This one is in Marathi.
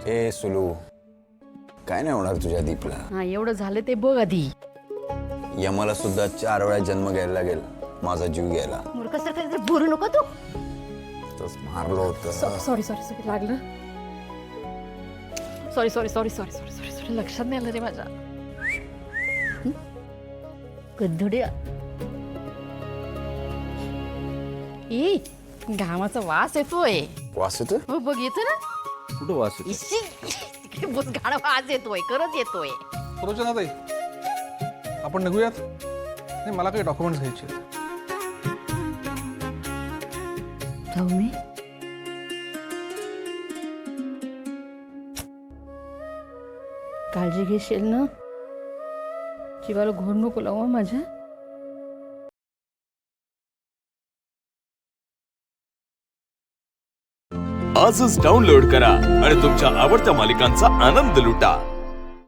ए सुलू, काय नाही होणार तुझ्या दीपला. हा एवढं झालं ते बघ आधी. यमाला सुद्धा 4 वेळा जन्म घ्यायला लागेल माझा जीव घ्यायला. मूर्ख बोलू नको तू. तस मारलो होतं. सॉरी सॉरी सॉरी लागलं. Sorry sorry sorry sorry sorry sorry sorry लक्षात नाही आलं रे माझ्या. गद्धड्या. ई घामाचा वास येतोय. वास येतोय? हो बघ येतो ना. कुठं वास येतो? इशी तिकडे बुजगाडा वास येतोय, खरंच येतोय. रोचनाताई, आपण निघूयात. नाही, मला काही डॉक्युमेंट्स घ्यायचे आहेत. जाऊ मी. काळजी घेशील ना. जीवाला घोर नको लावू माझ्या. आजच डाउनलोड करा आणि तुमच्या आवडत्या मालिकांचा आनंद लुटा.